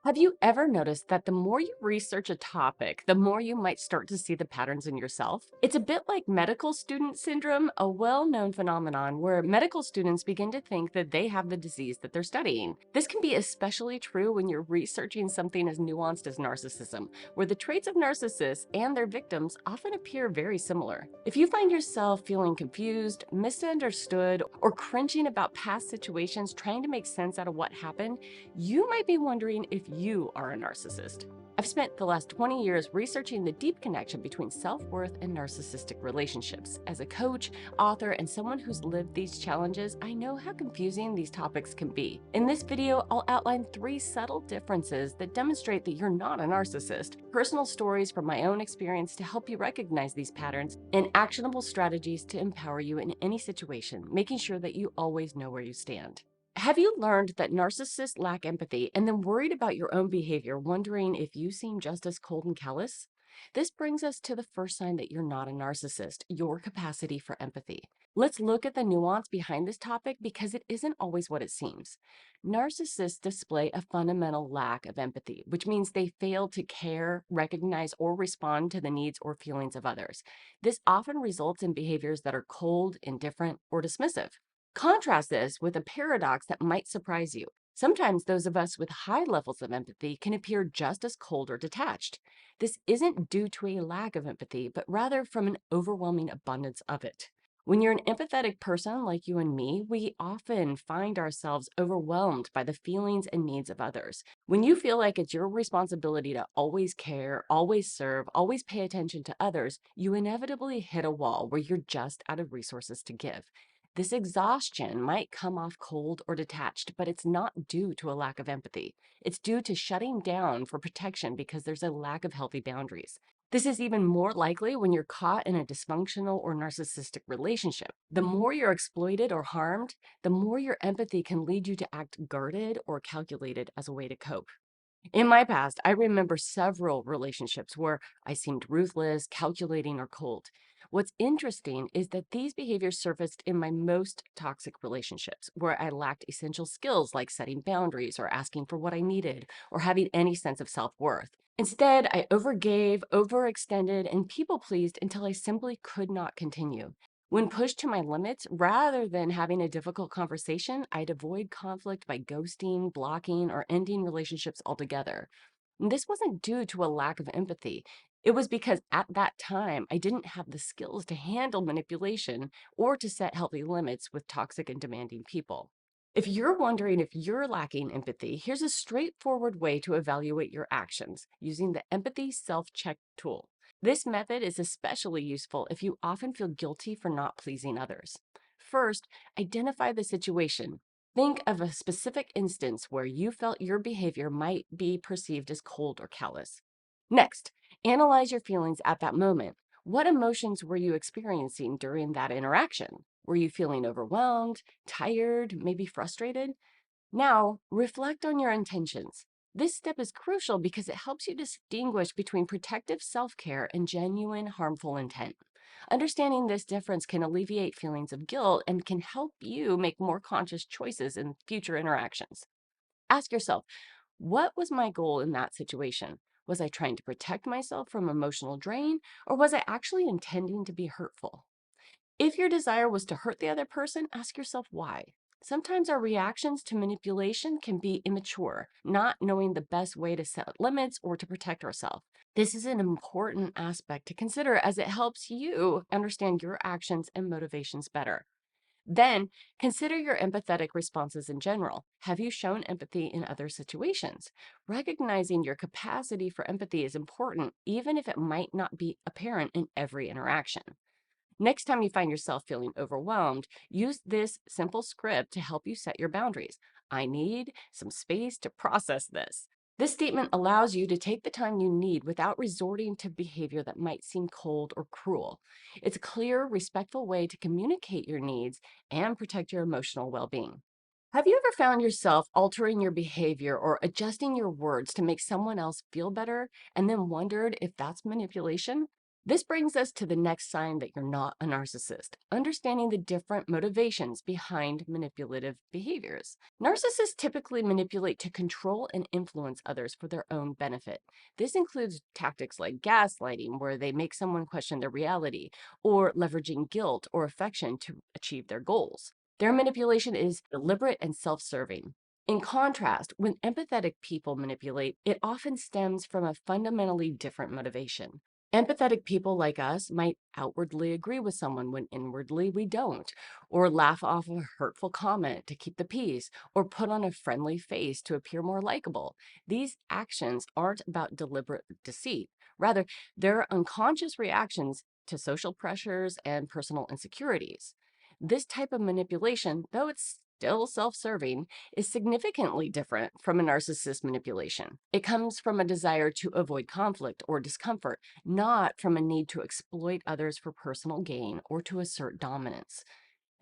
Have you ever noticed that the more you research a topic, the more you might start to see the patterns in yourself? It's a bit like medical student syndrome, a well-known phenomenon where medical students begin to think that they have the disease that they're studying. This can be especially true when you're researching something as nuanced as narcissism, where the traits of narcissists and their victims often appear very similar. If you find yourself feeling confused, misunderstood, or cringing about past situations trying to make sense out of what happened, you might be wondering if you are a narcissist. I've spent the last 20 years researching the deep connection between self-worth and narcissistic relationships. As a coach, author, and someone who's lived these challenges, I know how confusing these topics can be. In this video, I'll outline 3 subtle differences that demonstrate that you're not a narcissist, personal stories from my own experience to help you recognize these patterns, and actionable strategies to empower you in any situation, making sure that you always know where you stand. Have you learned that narcissists lack empathy and then worried about your own behavior, wondering if you seem just as cold and callous? This brings us to the first sign that you're not a narcissist, your capacity for empathy. Let's look at the nuance behind this topic because it isn't always what it seems. Narcissists display a fundamental lack of empathy, which means they fail to care, recognize, or respond to the needs or feelings of others. This often results in behaviors that are cold, indifferent, or dismissive. Contrast this with a paradox that might surprise you. Sometimes those of us with high levels of empathy can appear just as cold or detached. This isn't due to a lack of empathy, but rather from an overwhelming abundance of it. When you're an empathetic person like you and me, we often find ourselves overwhelmed by the feelings and needs of others. When you feel like it's your responsibility to always care, always serve, always pay attention to others, you inevitably hit a wall where you're just out of resources to give. This exhaustion might come off cold or detached, but it's not due to a lack of empathy. It's due to shutting down for protection because there's a lack of healthy boundaries. This is even more likely when you're caught in a dysfunctional or narcissistic relationship. The more you're exploited or harmed, the more your empathy can lead you to act guarded or calculated as a way to cope. In my past, I remember several relationships where I seemed ruthless, calculating, or cold. What's interesting is that these behaviors surfaced in my most toxic relationships, where I lacked essential skills like setting boundaries or asking for what I needed or having any sense of self-worth. Instead, I overgave, overextended, and people pleased until I simply could not continue. When pushed to my limits, rather than having a difficult conversation, I'd avoid conflict by ghosting, blocking, or ending relationships altogether. And this wasn't due to a lack of empathy. It was because at that time, I didn't have the skills to handle manipulation or to set healthy limits with toxic and demanding people. If you're wondering if you're lacking empathy, here's a straightforward way to evaluate your actions using the Empathy Self-Check tool. This method is especially useful if you often feel guilty for not pleasing others. First, identify the situation. Think of a specific instance where you felt your behavior might be perceived as cold or callous. Next, analyze your feelings at that moment. What emotions were you experiencing during that interaction? Were you feeling overwhelmed, tired, maybe frustrated? Now, reflect on your intentions. This step is crucial because it helps you distinguish between protective self-care and genuine harmful intent. Understanding this difference can alleviate feelings of guilt and can help you make more conscious choices in future interactions. Ask yourself, what was my goal in that situation? Was I trying to protect myself from emotional drain, or was I actually intending to be hurtful? If your desire was to hurt the other person, ask yourself why. Sometimes our reactions to manipulation can be immature, not knowing the best way to set limits or to protect ourselves. This is an important aspect to consider as it helps you understand your actions and motivations better. Then consider your empathetic responses in general. Have you shown empathy in other situations? Recognizing your capacity for empathy is important, even if it might not be apparent in every interaction. Next time you find yourself feeling overwhelmed, use this simple script to help you set your boundaries. I need some space to process this. This statement allows you to take the time you need without resorting to behavior that might seem cold or cruel. It's a clear, respectful way to communicate your needs and protect your emotional well-being. Have you ever found yourself altering your behavior or adjusting your words to make someone else feel better and then wondered if that's manipulation? This brings us to the next sign that you're not a narcissist, understanding the different motivations behind manipulative behaviors. Narcissists typically manipulate to control and influence others for their own benefit. This includes tactics like gaslighting, where they make someone question their reality, or leveraging guilt or affection to achieve their goals. Their manipulation is deliberate and self serving. In contrast, when empathetic people manipulate, it often stems from a fundamentally different motivation. Empathetic people like us might outwardly agree with someone when inwardly we don't, or laugh off a hurtful comment to keep the peace, or put on a friendly face to appear more likable. These actions aren't about deliberate deceit. Rather, they're unconscious reactions to social pressures and personal insecurities. This type of manipulation, though it's still self serving, is significantly different from a narcissist manipulation. It comes from a desire to avoid conflict or discomfort, not from a need to exploit others for personal gain or to assert dominance.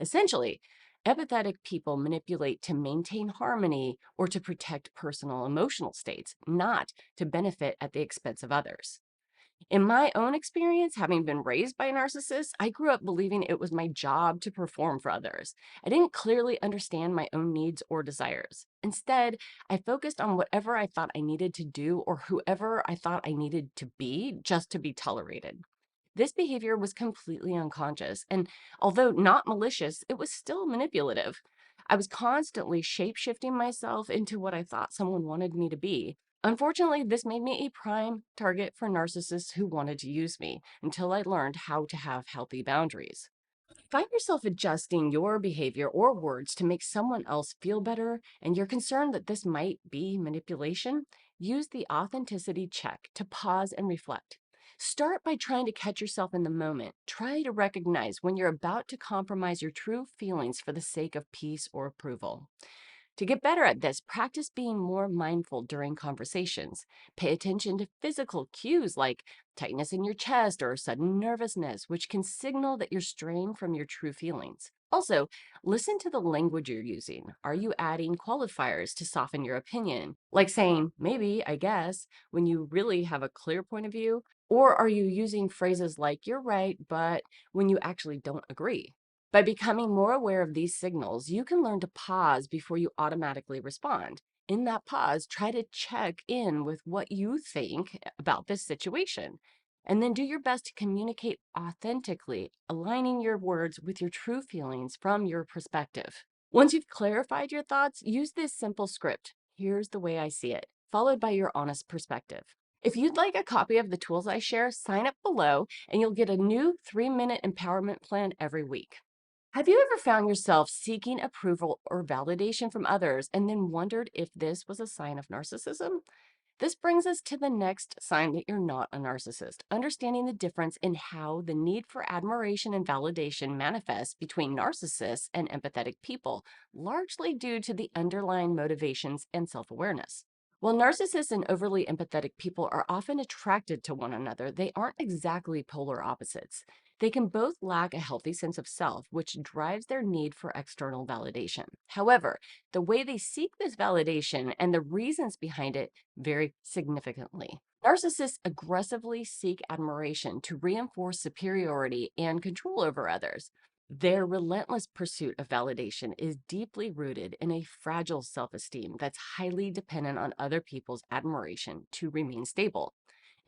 Essentially, empathetic people manipulate to maintain harmony or to protect personal emotional states, not to benefit at the expense of others. In my own experience, having been raised by a narcissist, I grew up believing it was my job to perform for others. I didn't clearly understand my own needs or desires. Instead, I focused on whatever I thought I needed to do or whoever I thought I needed to be just to be tolerated. This behavior was completely unconscious, and although not malicious, it was still manipulative. I was constantly shape shifting myself into what I thought someone wanted me to be. Unfortunately, this made me a prime target for narcissists who wanted to use me until I learned how to have healthy boundaries. Find yourself adjusting your behavior or words to make someone else feel better, and you're concerned that this might be manipulation, use the authenticity check to pause and reflect. Start by trying to catch yourself in the moment. Try to recognize when you're about to compromise your true feelings for the sake of peace or approval. To get better at this, practice being more mindful during conversations. Pay attention to physical cues like tightness in your chest or sudden nervousness, which can signal that you're straying from your true feelings. Also, listen to the language you're using. Are you adding qualifiers to soften your opinion, like saying, maybe, I guess, when you really have a clear point of view? Or are you using phrases like, you're right, but when you actually don't agree? By becoming more aware of these signals, you can learn to pause before you automatically respond. In that pause, try to check in with what you think about this situation. And then do your best to communicate authentically, aligning your words with your true feelings from your perspective. Once you've clarified your thoughts, use this simple script. Here's the way I see it, followed by your honest perspective. If you'd like a copy of the tools I share, sign up below and you'll get a new 3-minute empowerment plan every week. Have you ever found yourself seeking approval or validation from others and then wondered if this was a sign of narcissism? This brings us to the next sign that you're not a narcissist, understanding the difference in how the need for admiration and validation manifests between narcissists and empathetic people, largely due to the underlying motivations and self awareness. While narcissists and overly empathetic people are often attracted to one another, they aren't exactly polar opposites. They can both lack a healthy sense of self, which drives their need for external validation. However, the way they seek this validation and the reasons behind it vary significantly. Narcissists aggressively seek admiration to reinforce superiority and control over others. Their relentless pursuit of validation is deeply rooted in a fragile self esteem that's highly dependent on other people's admiration to remain stable.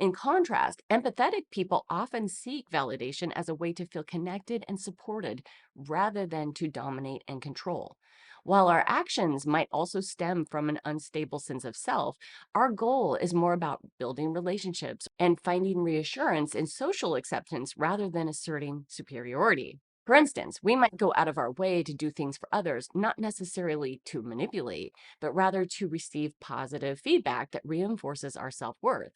In contrast, empathetic people often seek validation as a way to feel connected and supported rather than to dominate and control. While our actions might also stem from an unstable sense of self, our goal is more about building relationships and finding reassurance in social acceptance rather than asserting superiority. For instance, we might go out of our way to do things for others, not necessarily to manipulate, but rather to receive positive feedback that reinforces our self worth.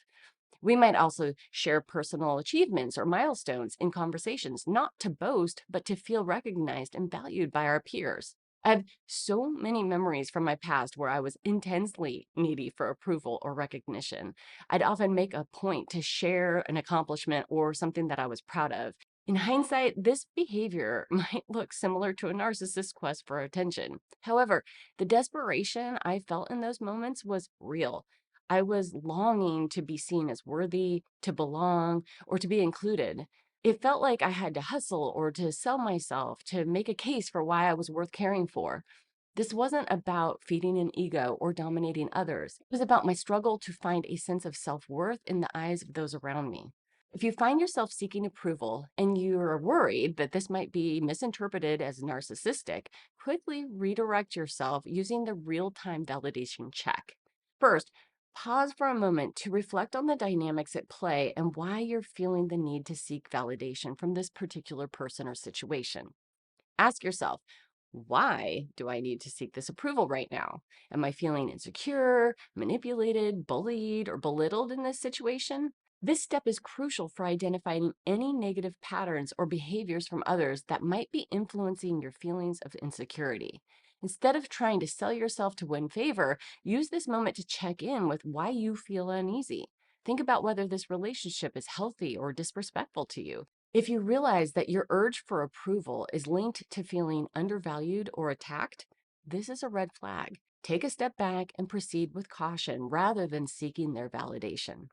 We might also share personal achievements or milestones in conversations, not to boast, but to feel recognized and valued by our peers. I have so many memories from my past where I was intensely needy for approval or recognition. I'd often make a point to share an accomplishment or something that I was proud of. In hindsight, this behavior might look similar to a narcissist's quest for attention. However, the desperation I felt in those moments was real. I was longing to be seen as worthy, to belong, or to be included. It felt like I had to hustle or to sell myself to make a case for why I was worth caring for. This wasn't about feeding an ego or dominating others. It was about my struggle to find a sense of self worth in the eyes of those around me. If you find yourself seeking approval and you're worried that this might be misinterpreted as narcissistic, quickly redirect yourself using the real time validation check. First, pause for a moment to reflect on the dynamics at play and why you're feeling the need to seek validation from this particular person or situation. Ask yourself, why do I need to seek this approval right now? Am I feeling insecure, manipulated, bullied, or belittled in this situation? This step is crucial for identifying any negative patterns or behaviors from others that might be influencing your feelings of insecurity. Instead of trying to sell yourself to win favor, use this moment to check in with why you feel uneasy. Think about whether this relationship is healthy or disrespectful to you. If you realize that your urge for approval is linked to feeling undervalued or attacked, this is a red flag. Take a step back and proceed with caution rather than seeking their validation.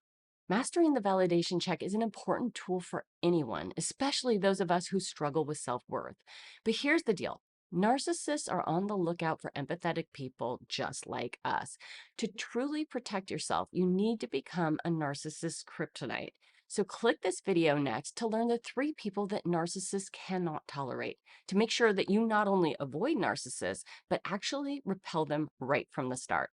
Mastering the validation check is an important tool for anyone, especially those of us who struggle with self worth. But here's the deal: narcissists are on the lookout for empathetic people just like us. To truly protect yourself, you need to become a narcissist kryptonite. So click this video next to learn the 3 people that narcissists cannot tolerate, to make sure that you not only avoid narcissists, but actually repel them right from the start.